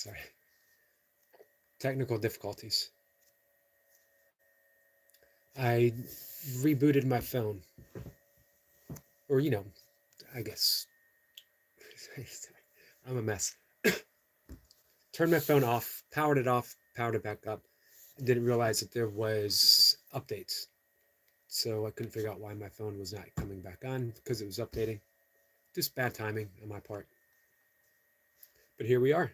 Sorry. Technical difficulties. I rebooted my phone. Or, I guess. I'm a mess. Turned my phone off, powered it back up. I didn't realize that there was updates. So I couldn't figure out why my phone was not coming back on because it was updating. Just bad timing on my part. But here we are.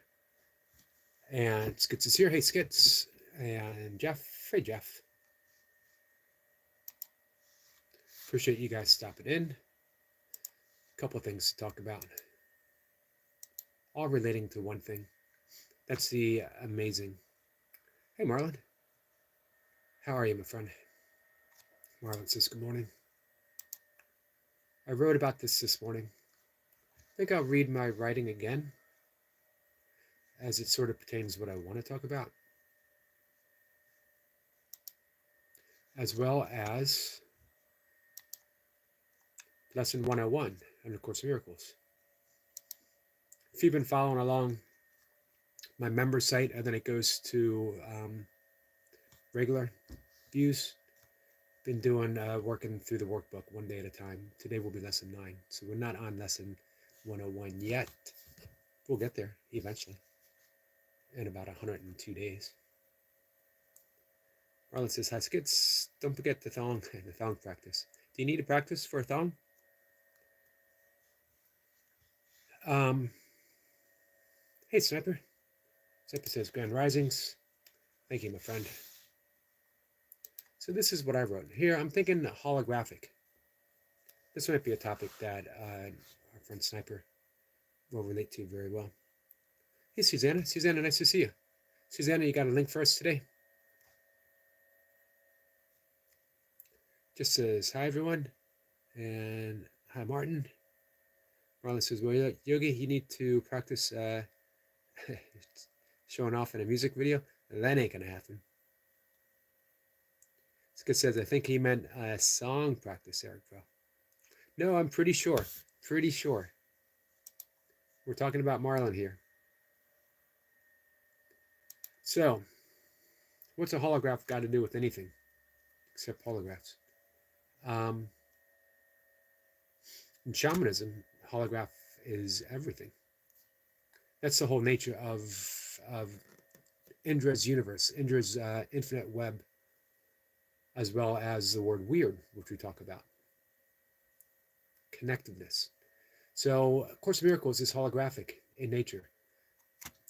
And Skits is here. Hey, Skits. And Jeff. Hey, Jeff. Appreciate you guys stopping in. A couple of things to talk about. All relating to one thing. That's the amazing. Hey, Marlon. How are you, my friend? Marlon says good morning. I wrote about this morning. I think I'll read my writing again, as it sort of pertains to what I want to talk about, as well as Lesson 101 and A Course in Miracles. If you've been following along my member site, and then it goes to regular views, been doing working through the workbook one day at a time. Today will be lesson 9, so we're not on lesson 101 yet. We'll get there eventually in about 102 days. Marlon says, hi, Skits. Don't forget the thong practice. Do you need to practice for a thong? Hey, Sniper. Sniper says, Grand Risings. Thank you, my friend. So this is what I wrote. Here, I'm thinking holographic. This might be a topic that our friend Sniper will relate to very well. Hey, Susanna. Susanna, nice to see you. Susanna, you got a link for us today? Just says, hi, everyone. And hi, Martin. Marlon says, well, Yogi, you need to practice showing off in a music video. That ain't going to happen. Skit says, I think he meant song practice, Eric, bro. No, I'm pretty sure. Pretty sure. We're talking about Marlon here. So, what's a holograph got to do with anything except holographs? In shamanism, holograph is everything. That's the whole nature of Indra's universe, Indra's infinite web, as well as the word weird, which we talk about. Connectiveness. So, Course in Miracles is holographic in nature.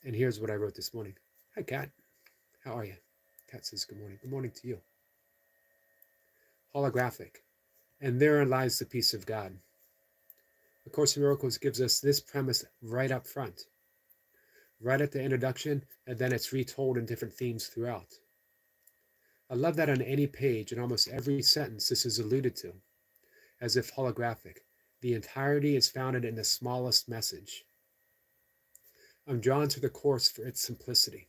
And here's what I wrote this morning. Hi, Kat. How are you? Kat says good morning. Good morning to you. Holographic. And therein lies the peace of God. The Course in Miracles gives us this premise right up front, right at the introduction, and then it's retold in different themes throughout. I love that on any page, in almost every sentence, this is alluded to, as if holographic. The entirety is founded in the smallest message. I'm drawn to the Course for its simplicity.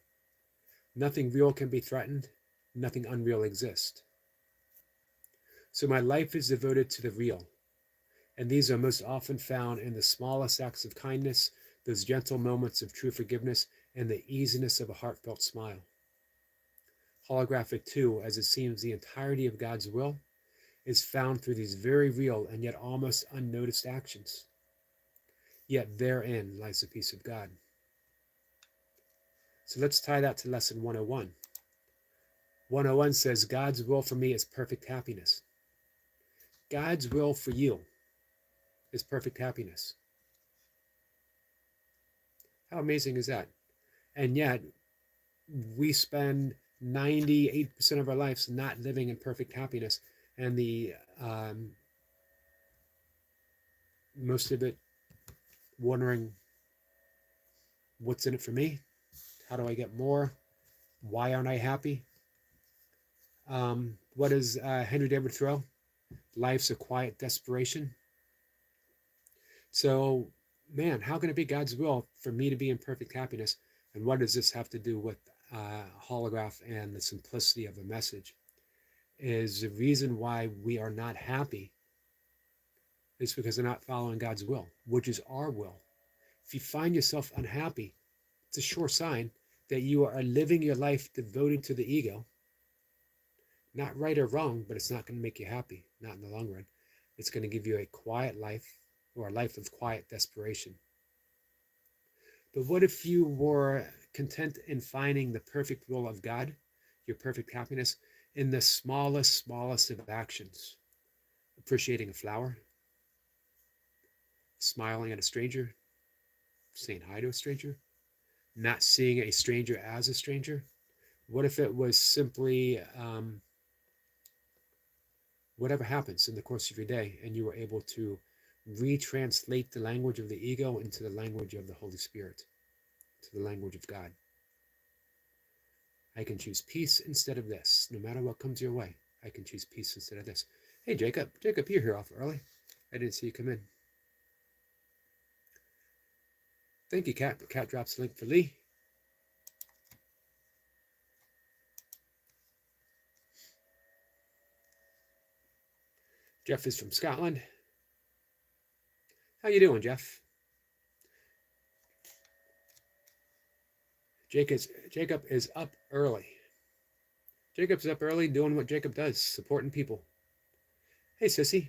Nothing real can be threatened. Nothing unreal exists. So my life is devoted to the real. And these are most often found in the smallest acts of kindness, those gentle moments of true forgiveness, and the easiness of a heartfelt smile. Holographic, too, as it seems the entirety of God's will is found through these very real and yet almost unnoticed actions. Yet therein lies the peace of God. So let's tie that to lesson 101. 101 says, God's will for me is perfect happiness. God's will for you is perfect happiness. How amazing is that? And yet, we spend 98% of our lives not living in perfect happiness, and the most of it wondering, what's in it for me? How do I get more? Why aren't I happy? What does Henry David Thoreau? Life's a quiet desperation. So, man, how can it be God's will for me to be in perfect happiness? And what does this have to do with holograph and the simplicity of the message? Is the reason why we are not happy is because we're not following God's will, which is our will. If you find yourself unhappy, it's it's a sure sign that you are living your life devoted to the ego. Not right or wrong, but it's not going to make you happy, not in the long run. It's going to give you a quiet life, or a life of quiet desperation. But what if you were content in finding the perfect will of God, your perfect happiness, in the smallest of actions? Appreciating a flower, smiling at a stranger, saying hi to a stranger, not seeing a stranger as a stranger? What if it was simply whatever happens in the course of your day, and you were able to retranslate the language of the ego into the language of the Holy Spirit, to the language of God? I can choose peace instead of this. No matter what comes your way, I can choose peace instead of this. Hey, Jacob. Jacob, you're here off early. I didn't see you come in. Thank you, Kat. The Cat drops the link for Lee. Jeff is from Scotland. How you doing, Jeff? Jacob is up early. Jacob's up early doing what Jacob does, supporting people. Hey, Sissy.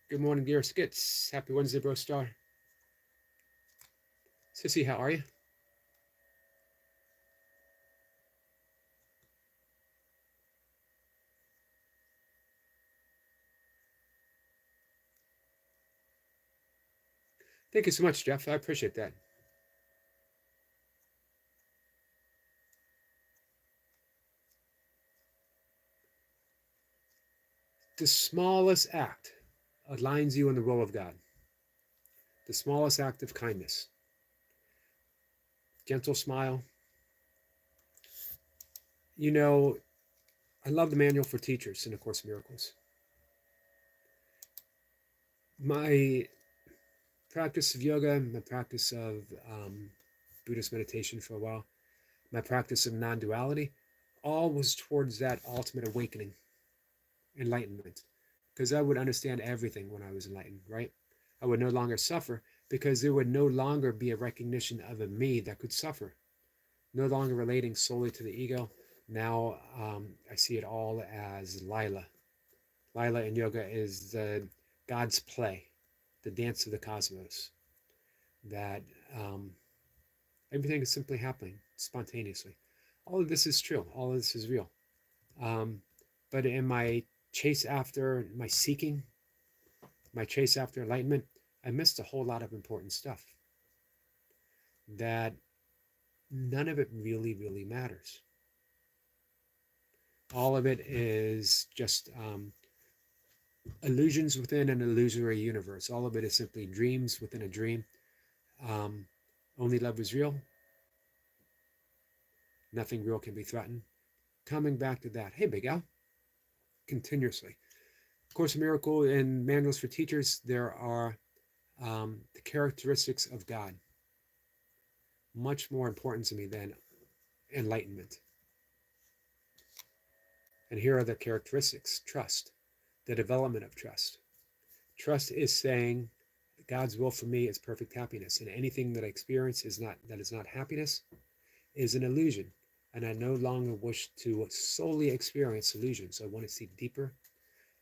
Good morning, dear Skits. Happy Wednesday, Bro Star. Sissy, how are you? Thank you so much, Jeff. I appreciate that. The smallest act aligns you in the will of God. The smallest act of kindness. Gentle smile. You know, I love the manual for teachers in A Course in Miracles. My practice of yoga, my practice of Buddhist meditation for a while, my practice of non-duality, all was towards that ultimate awakening, enlightenment. Because I would understand everything when I was enlightened, right? I would no longer suffer because there would no longer be a recognition of a me that could suffer. No longer relating solely to the ego. Now I see it all as Lila. Lila in yoga is God's play, the dance of the cosmos. That everything is simply happening spontaneously. All of this is true. All of this is real. But in my chase after my seeking, my chase after enlightenment, I missed a whole lot of important stuff. That none of it really matters. All of it is just illusions within an illusory universe. All of it is simply dreams within a dream. Only love is real. Nothing real can be threatened. Coming back to that. Hey, Big Al. Continuously. Course in Miracle and manuals for teachers, there are the characteristics of God. Much more important to me than enlightenment. And here are the characteristics. Trust. The development of trust. Trust is saying God's will for me is perfect happiness, and anything that I experience that is not happiness is an illusion, and I no longer wish to solely experience illusions. I want to see deeper.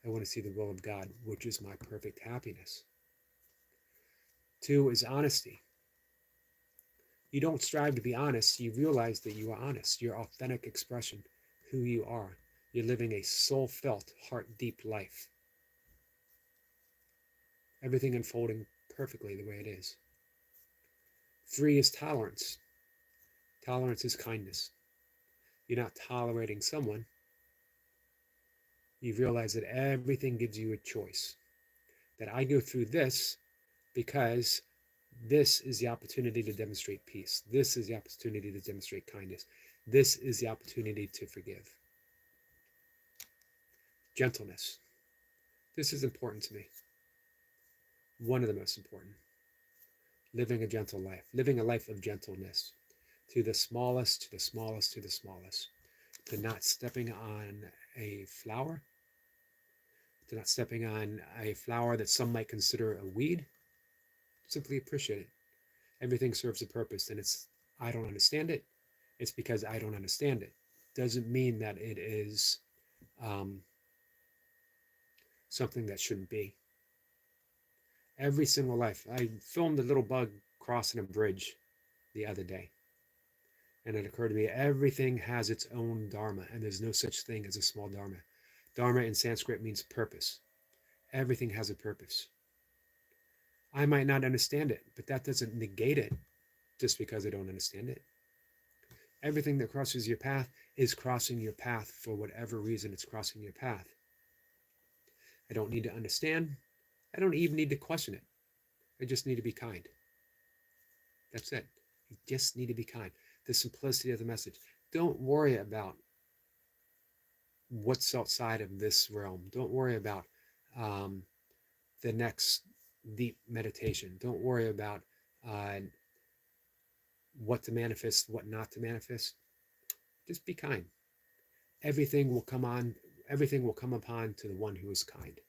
I want to see the will of God, which is my perfect happiness. 2 is honesty. You don't strive to be honest. You realize that you are honest. Your authentic expression, who you are. You're living a soul-felt, heart-deep life. Everything unfolding perfectly the way it is. 3 is tolerance. Tolerance is kindness. You're not tolerating someone. You realize that everything gives you a choice. That I go through this because this is the opportunity to demonstrate peace. This is the opportunity to demonstrate kindness. This is the opportunity to forgive. Gentleness. This is important to me. One of the most important. Living a gentle life. Living a life of gentleness. To the smallest, to the smallest, to the smallest. To not stepping on a flower. To not stepping on a flower that some might consider a weed. Simply appreciate it. Everything serves a purpose, and it's I don't understand it. It's because I don't understand it. Doesn't mean that it is um, something that shouldn't be. Every single life. I filmed a little bug crossing a bridge the other day. And it occurred to me everything has its own dharma, and there's no such thing as a small dharma. Dharma in Sanskrit means purpose. Everything has a purpose. I might not understand it, but that doesn't negate it just because I don't understand it. Everything that crosses your path is crossing your path for whatever reason it's crossing your path. I don't need to understand. I don't even need to question it. I just need to be kind. That's it. You just need to be kind. The simplicity of the message. Don't worry about what's outside of this realm. Don't worry about um, the next deep meditation. Don't worry about uh, what to manifest, what not to manifest. Just be kind. Everything will come on. Everything will come upon to the one who is kind.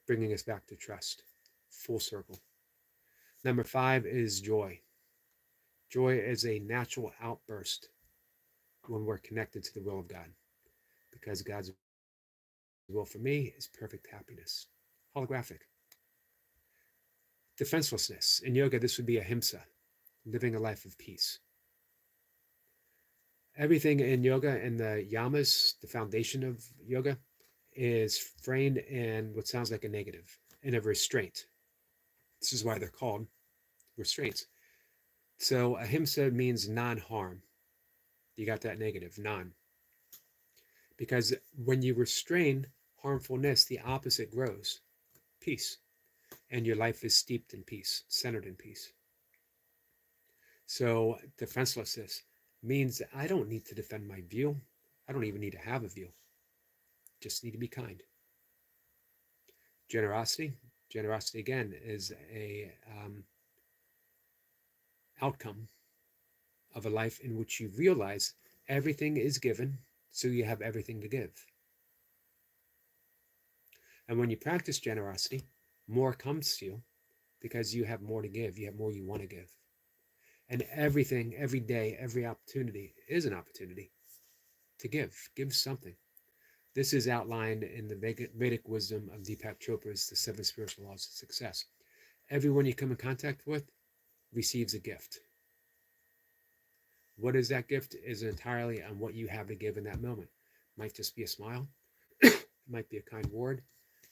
Bringing us back to trust. Full circle. Number 5 is joy. Joy is a natural outburst when we're connected to the will of God, because God's will for me is perfect happiness. Holographic. Defenselessness. In yoga, this would be ahimsa, living a life of peace. Everything in yoga and the yamas, the foundation of yoga, is framed in what sounds like a negative, in a restraint. This is why they're called restraints. So ahimsa means non-harm. You got that negative, non. Because when you restrain harmfulness, the opposite grows, peace. And your life is steeped in peace, centered in peace. So defenselessness means that I don't need to defend my view. I don't even need to have a view. Just need to be kind. Generosity. Generosity, again, is a outcome of a life in which you realize everything is given, so you have everything to give. And when you practice generosity, more comes to you because you have more to give. You have more you want to give. And everything, every day, every opportunity is an opportunity to give. Give something. This is outlined in the Vedic wisdom of Deepak Chopra's The Seven Spiritual Laws of Success. Everyone you come in contact with receives a gift. What is that gift is entirely on what you have to give in that moment. It might just be a smile. It might be a kind word.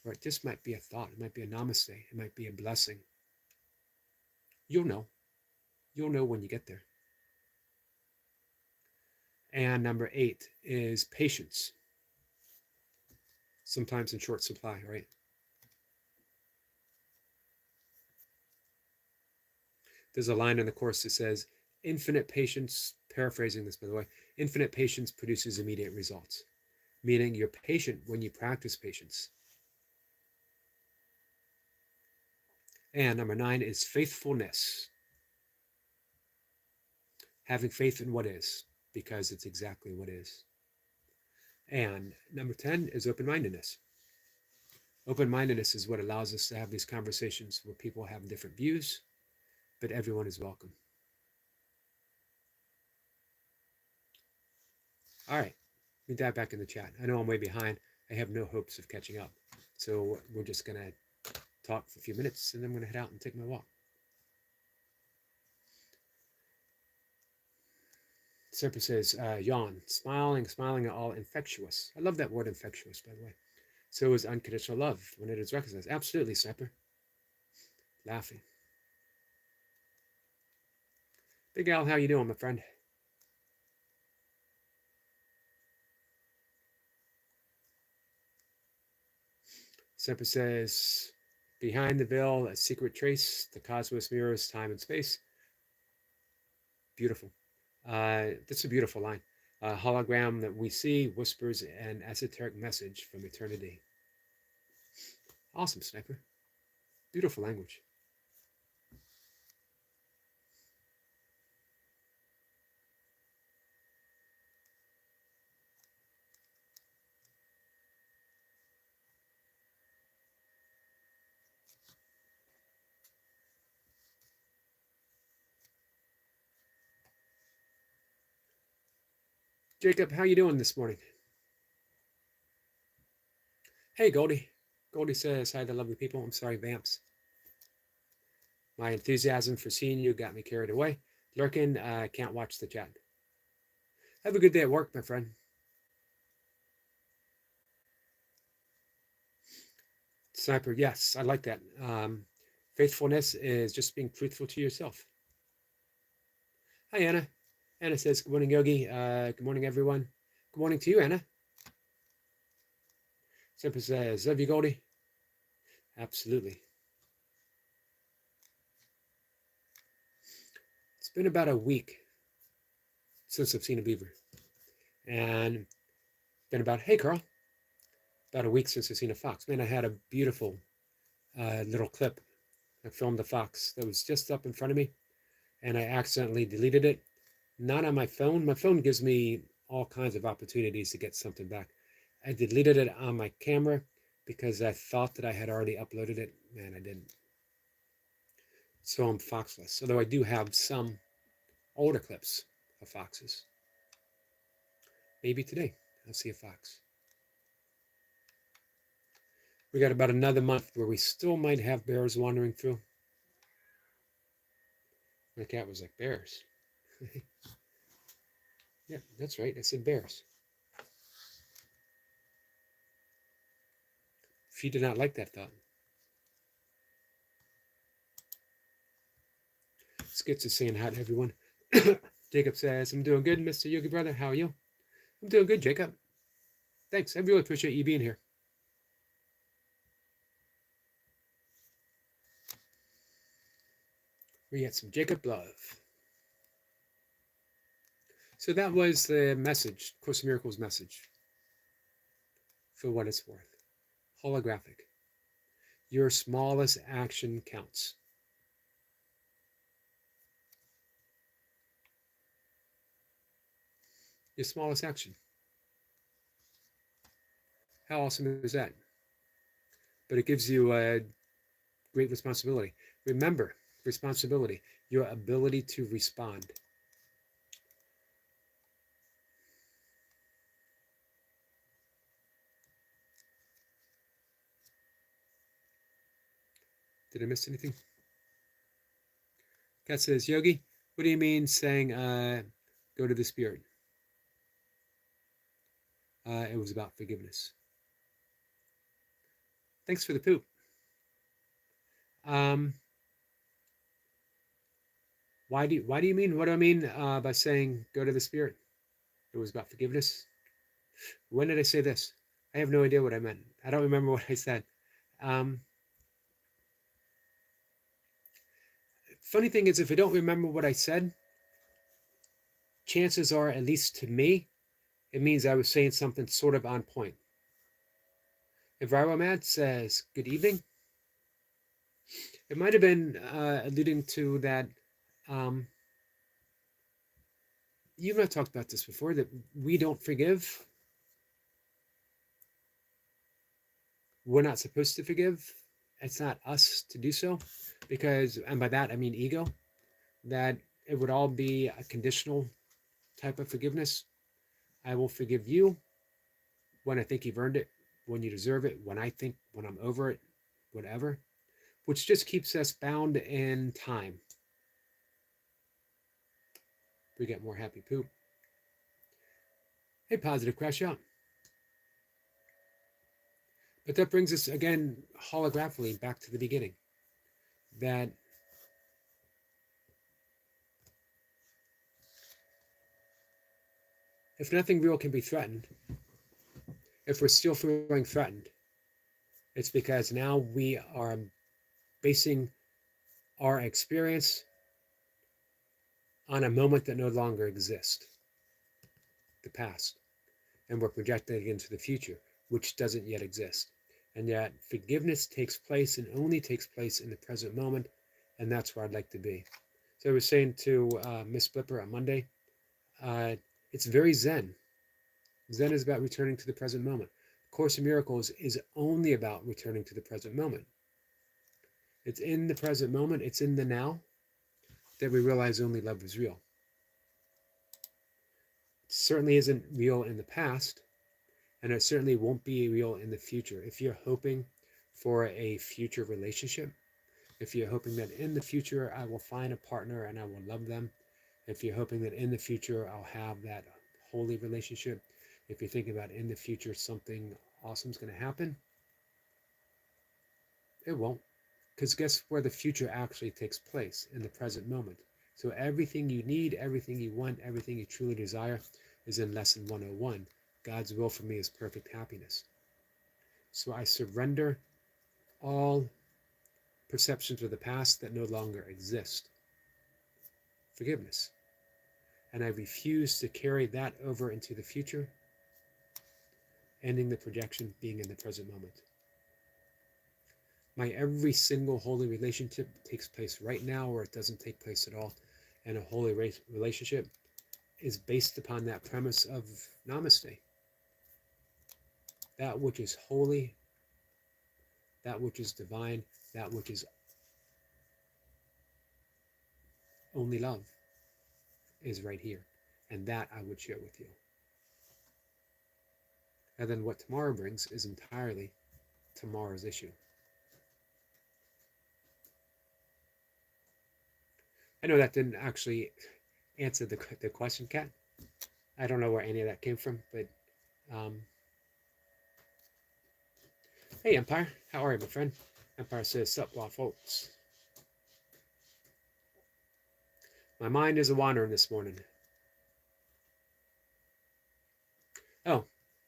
Or it just might be a thought. It might be a namaste. It might be a blessing. You'll know. You'll know when you get there. And number 8 is patience. Sometimes in short supply, right? There's a line in the Course that says, infinite patience, paraphrasing this by the way, infinite patience produces immediate results. Meaning you're patient when you practice patience. And number 9 is faithfulness. Having faith in what is, because it's exactly what is. And number 10 is open-mindedness. Open-mindedness is what allows us to have these conversations where people have different views, but everyone is welcome. All right, let me dive back in the chat. I know I'm way behind. I have no hopes of catching up. So we're just going to talk for a few minutes, and then I'm going to head out and take my walk. Serpa says, yawn, smiling are all infectious. I love that word infectious, by the way. So is unconditional love when it is recognized. Absolutely, Sniper. Laughing. Big Al, how you doing, my friend? Semper says, behind the veil, a secret trace. The cosmos mirrors time and space. Beautiful. That's a beautiful line. A hologram that we see whispers an esoteric message from eternity. Awesome, Sniper. Beautiful language. Jacob, how you doing this morning? Hey, Goldie. Goldie says, hi, the lovely people. I'm sorry, Vamps. My enthusiasm for seeing you got me carried away. Lurking, can't watch the chat. Have a good day at work, my friend. Sniper, yes, I like that. Faithfulness is just being truthful to yourself. Hi, Anna. Anna says, good morning, Yogi. Good morning, everyone. Good morning to you, Anna. Sniper says, love you, Goldie. Absolutely. It's been about a week since I've seen a beaver. And been about, hey, Carl, about a week since I've seen a fox. Man, I had a beautiful little clip. I filmed the fox that was just up in front of me, and I accidentally deleted it. Not on my phone. My phone gives me all kinds of opportunities to get something back. I deleted it on my camera because I thought that I had already uploaded it, and I didn't. So I'm foxless, although I do have some older clips of foxes. Maybe today I'll see a fox. We got about another month where we still might have bears wandering through. My cat was like, bears? Yeah, that's right. I said bears. She did not like that thought. Skits is saying hi to everyone. Jacob says, I'm doing good, Mr. Yogi brother. How are you? I'm doing good, Jacob. Thanks. I really appreciate you being here. We got some Jacob love. So that was the message, Course in Miracles message, for what it's worth. Holographic. Your smallest action counts. Your smallest action. How awesome is that? But it gives you a great responsibility. Remember, responsibility, your ability to respond. Did I miss anything? Kat says, Yogi, what do you mean saying go to the Spirit? It was about forgiveness. Thanks for the poop. Why do you mean? What do I mean by saying go to the Spirit? It was about forgiveness. When did I say this? I have no idea what I meant. I don't remember what I said. Funny thing is, if I don't remember what I said, chances are, at least to me, it means I was saying something sort of on point. If Mad says good evening, it might have been alluding to that. You and I talked about this before, that we don't forgive. We're not supposed to forgive. It's not us to do so, because, and by that I mean ego, that it would all be a conditional type of forgiveness. I will forgive you when I think you've earned it, when you deserve it, when I'm over it, whatever, which just keeps us bound in time. We get more happy poop. Hey, positive crash out. But that brings us again holographically back to the beginning, that if nothing real can be threatened, if we're still feeling threatened, it's because now we are basing our experience on a moment that no longer exists, the past, and we're projecting it into the future, which doesn't yet exist. And yet forgiveness takes place and only takes place in the present moment, and that's where I'd like to be. So I was saying to Miss Flipper on Monday, it's very Zen. Zen is about returning to the present moment. Course in Miracles is only about returning to the present moment. It's in the present moment, it's in the now, that we realize only love is real. certainly isn't real in the past, and it certainly won't be real in the future. If you're hoping for a future relationship, if you're hoping that in the future I will find a partner and I will love them, if you're hoping that in the future I'll have that holy relationship, if you're thinking about in the future something awesome is going to happen, it won't. Because guess where the future actually takes place? In the present moment. So everything you need, everything you want, everything you truly desire is in Lesson 101. God's will for me is perfect happiness. So I surrender all perceptions of the past that no longer exist. Forgiveness. And I refuse to carry that over into the future, ending the projection, being in the present moment. My every single holy relationship takes place right now, or it doesn't take place at all. And a holy relationship is based upon that premise of namaste. That which is holy, that which is divine, that which is only love is right here. And that I would share with you. And then what tomorrow brings is entirely tomorrow's issue. I know that didn't actually answer the question, Kat. I don't know where any of that came from, but hey, Empire. How are you, my friend? Empire says, sup, law folks. My mind is a wandering this morning. Oh,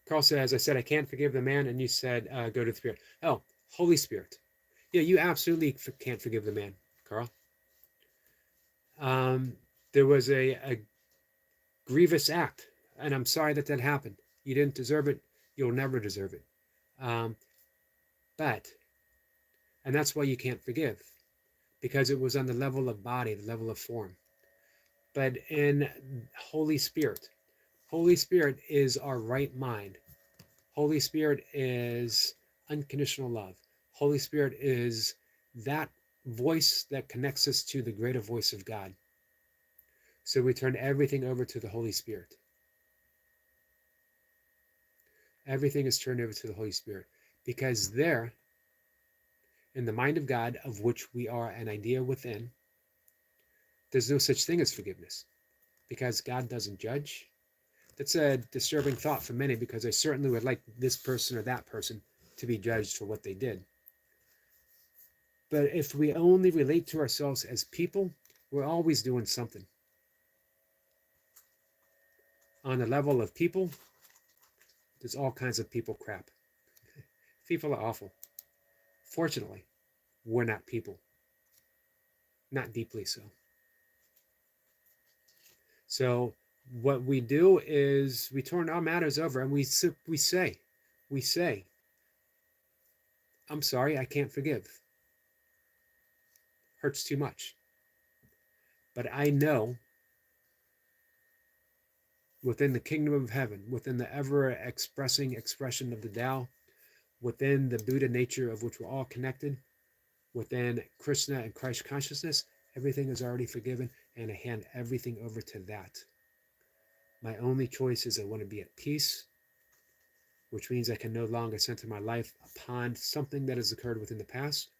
Carl says, I said I can't forgive the man, and you said go to the Spirit. Oh, Holy Spirit. Yeah, you absolutely can't forgive the man, Carl. There was a grievous act, and I'm sorry that happened. You didn't deserve it. You'll never deserve it. But, and that's why you can't forgive, because it was on the level of body, the level of form. But in Holy Spirit is our right mind. Holy Spirit is unconditional love. Holy Spirit is that voice that connects us to the greater voice of God. So we turn everything over to the Holy Spirit. Everything is turned over to the Holy Spirit, because there, in the mind of God, of which we are an idea within, there's no such thing as forgiveness, because God doesn't judge. That's a disturbing thought for many, because I certainly would like this person or that person to be judged for what they did. But if we only relate to ourselves as people, we're always doing something. On the level of people, there's all kinds of people crap. People are awful. Fortunately, we're not people. Not deeply so. So what we do is we turn our matters over and we say, I'm sorry, I can't forgive. Hurts too much. But I know within the kingdom of heaven, within the ever-expressing expression of the Tao, within the Buddha nature of which we're all connected, within Krishna and Christ consciousness, everything is already forgiven, and I hand everything over to that. My only choice is I want to be at peace, which means I can no longer center my life upon something that has occurred within the past,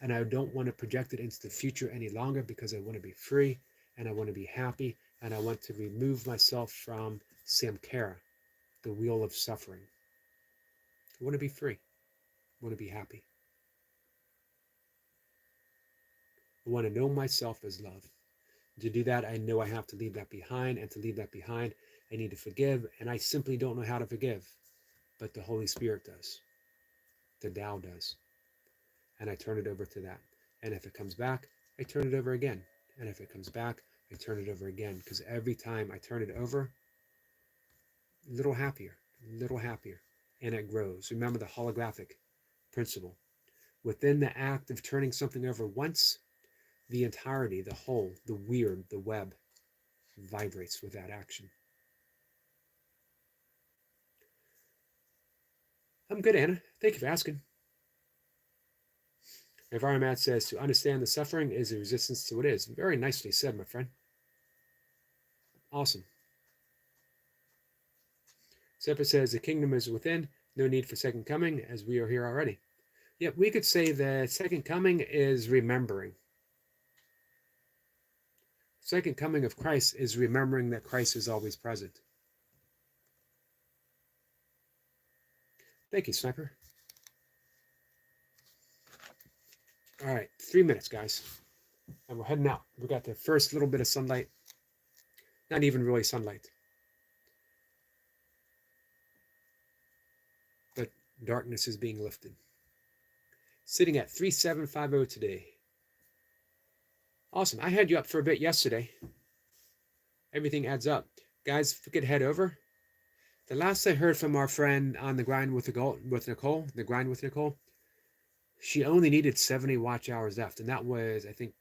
and I don't want to project it into the future any longer, because I want to be free, and I want to be happy, and I want to remove myself from samkara, the wheel of suffering. I want to be free. I want to be happy. I want to know myself as love. To do that, I know I have to leave that behind, and to leave that behind, I need to forgive, and I simply don't know how to forgive, but the Holy Spirit does. The Tao does. And I turn it over to that. And if it comes back, I turn it over again. And if it comes back, I turn it over again. Because every time I turn it over, a little happier, and it grows. Remember the holographic principle. Within the act of turning something over once, the entirety, the whole, the weird, the web vibrates with that action. I'm good, Anna. Thank you for asking. Environment says, to understand the suffering is a resistance to what is. Very nicely said, my friend. Awesome. Separate says the kingdom is within, no need for second coming, as we are here already. Yep, we could say the second coming is remembering. Second coming of Christ is remembering that Christ is always present. Thank you, Sniper. All right, 3 minutes, guys. And we're heading out. We got the first little bit of sunlight. Not even really sunlight. But darkness is being lifted. Sitting at 3750 today. Awesome. I had you up for a bit yesterday. Everything adds up. Guys, if we could head over. The last I heard from our friend on the grind with Nicole, she only needed 70 watch hours left. And that was, I think,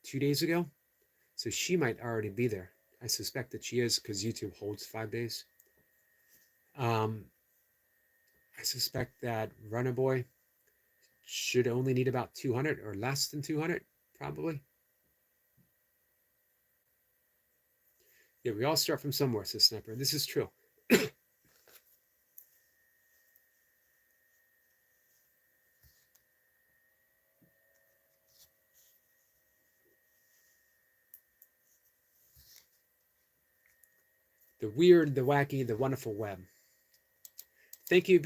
2 days ago. So she might already be there. I suspect that she is because YouTube holds 5 days. I suspect that Runner Boy should only need about 200 or less than 200, probably. Yeah, we all start from somewhere, says Sniper. This is true. The weird, the wacky, the wonderful web. Thank you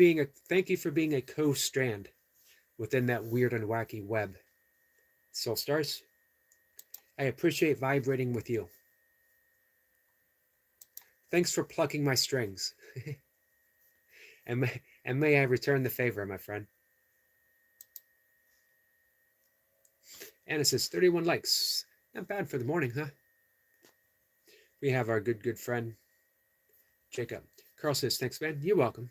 for being a co-strand within that weird and wacky web. Soul Stars, I appreciate vibrating with you. Thanks for plucking my strings. and may I return the favor, my friend. Anna says 31 likes. Not bad for the morning, huh? We have our good friend Jacob. Carl says, thanks, man. You're welcome.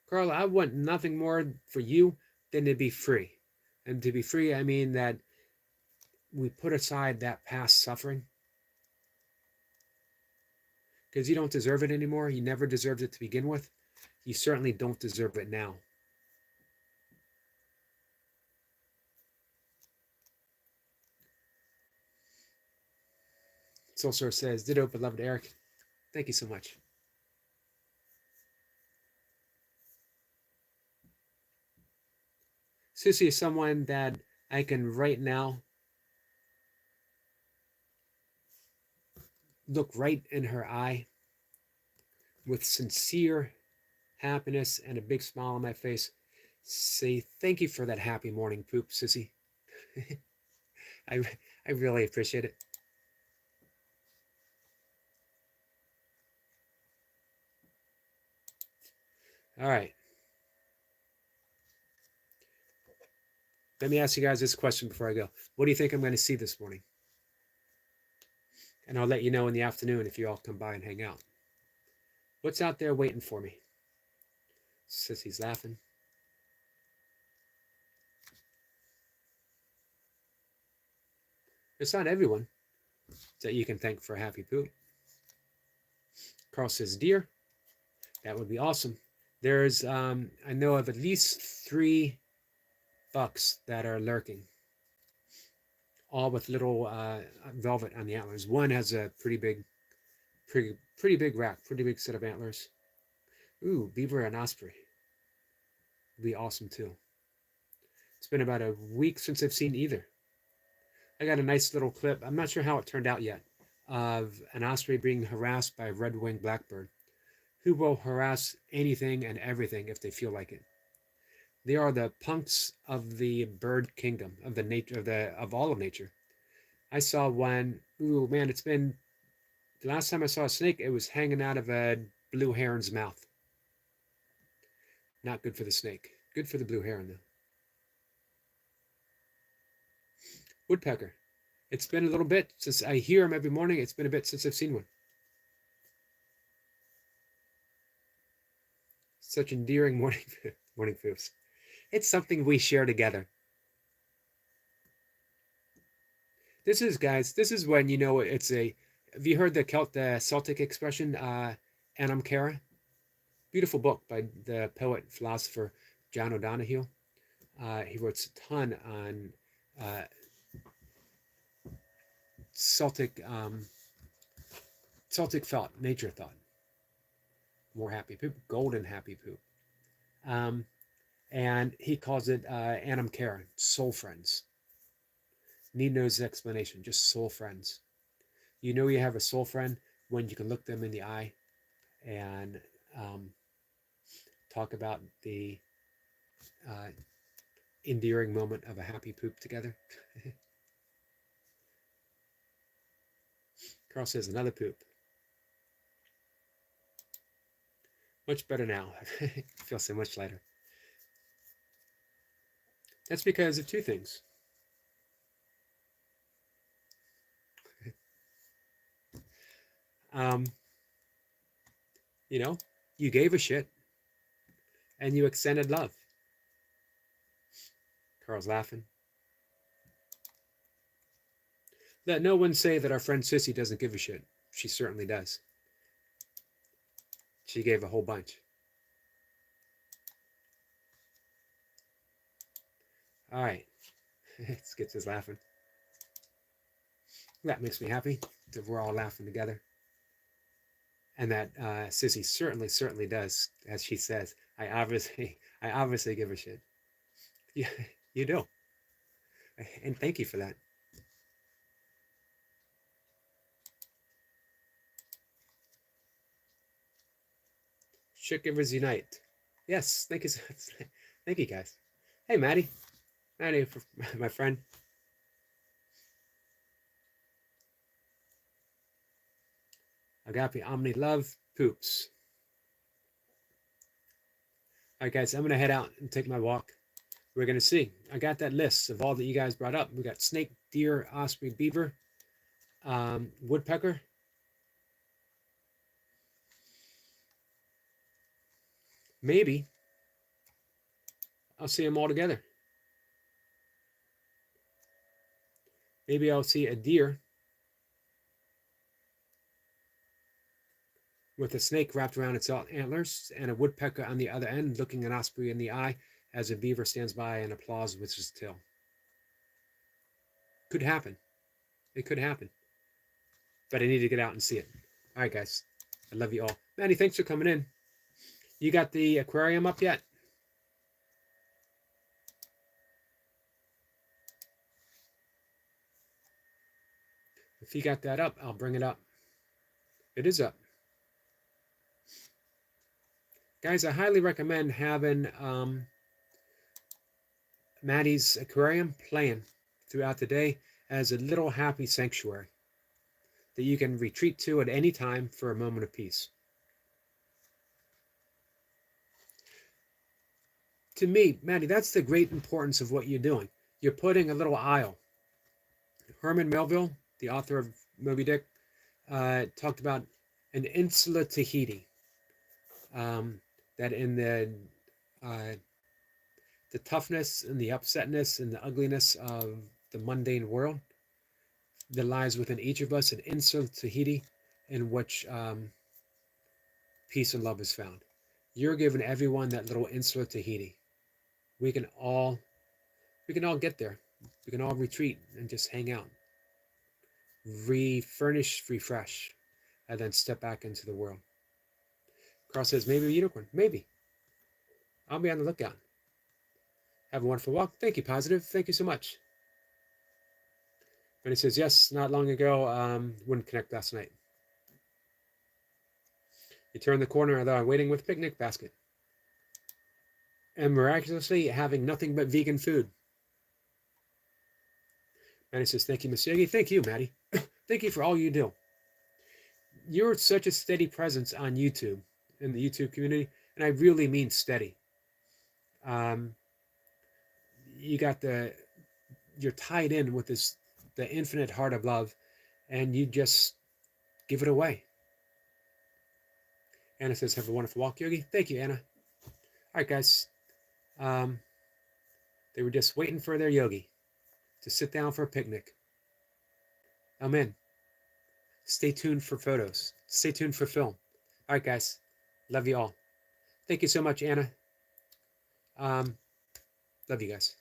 Carl, I want nothing more for you than to be free. And to be free, I mean that we put aside that past suffering. Because you don't deserve it anymore. You never deserved it to begin with. You certainly don't deserve it now. Soul Source says, ditto, beloved Eric. Thank you so much. Susie is someone that I can right now look right in her eye with sincere happiness and a big smile on my face. Say thank you for that happy morning poop, Sissy. I really appreciate it. All right. Let me ask you guys this question before I go. What do you think I'm going to see this morning? And I'll let you know in the afternoon if you all come by and hang out. What's out there waiting for me? Sissy's laughing. It's not everyone that you can thank for a happy poop. Carl says, deer. That would be awesome. There's, I know of at least 3 bucks that are lurking, all with little velvet on the antlers. One has a pretty big rack, pretty big set of antlers. Ooh, beaver and osprey would be awesome too. It's been about a week since I've seen either. I got a nice little clip. I'm not sure how it turned out yet, of an osprey being harassed by a red-winged blackbird, who will harass anything and everything if they feel like it. They are the punks of the bird kingdom, of the nature of all of nature. I saw one. Ooh, man, it's been the last time I saw a snake. It was hanging out of a blue heron's mouth. Not good for the snake. Good for the blue heron though. Woodpecker. It's been a little bit since I hear them every morning. It's been a bit since I've seen one. Such endearing morning poofs. It's something we share together. This is, guys, this is when you know it's a. Have you heard the Celtic expression, Anam Cara? Beautiful book by the poet philosopher John O'Donohue. He wrote a ton on Celtic thought, nature thought. more happy poop, golden happy poop. And he calls it Anam Cara, soul friends. Need no explanation, just soul friends. You know you have a soul friend when you can look them in the eye and talk about the uh, endearing moment of a happy poop together. Carl says another poop. Much better now. I feel so much lighter. That's because of two things. Um, you know, you gave a shit and you extended love. Carl's laughing. Let no one say that our friend Sissy doesn't give a shit. She certainly does. She gave a whole bunch. All right. Skits is laughing. That makes me happy that we're all laughing together. And that Sissy certainly does, as she says. I obviously give a shit. Yeah, you do. And thank you for that. Shit givers unite. Yes, thank you. Thank you, guys. Hey, Maddie, my friend. Agape Omni Love Poops. All right, guys, I'm going to head out and take my walk. We're going to see. I got that list of all that you guys brought up. We got snake, deer, osprey, beaver, woodpecker. Maybe I'll see them all together. Maybe I'll see a deer with a snake wrapped around its antlers and a woodpecker on the other end looking an osprey in the eye as a beaver stands by and applauds with his tail. Could happen. It could happen. But I need to get out and see it. All right, guys. I love you all. Manny, thanks for coming in. You got the aquarium up yet? If you got that up, I'll bring it up. It is up. Guys, I highly recommend having Maddie's aquarium playing throughout the day as a little happy sanctuary that you can retreat to at any time for a moment of peace. To me, Maddie, that's the great importance of what you're doing. You're putting a little isle. Herman Melville, the author of Moby Dick, talked about an insula Tahiti. That in the toughness and the upsetness and the ugliness of the mundane world, there lies within each of us an insula Tahiti in which peace and love is found. You're giving everyone that little insula Tahiti. We can all get there. We can all retreat and just hang out, refurnish, refresh, and then step back into the world. Carl says, maybe a unicorn. Maybe. I'll be on the lookout. Have a wonderful walk. Thank you, Positive. Thank you so much. And he says, yes, not long ago, wouldn't connect last night. You turn the corner, although I'm waiting with picnic basket. And miraculously having nothing but vegan food. Maddie says, thank you, Miss Yogi. Thank you, Maddie. Thank you for all you do. You're such a steady presence on YouTube, in the YouTube community, and I really mean steady. You got you're tied in with the infinite heart of love, and you just give it away. Anna says, have a wonderful walk, Yogi. Thank you, Anna. All right, guys. They were just waiting for their Yogi to sit down for a picnic. I'm in. Stay tuned for photos. Stay tuned for film. All right, guys. Love you all. Thank you so much, Anna. Love you guys.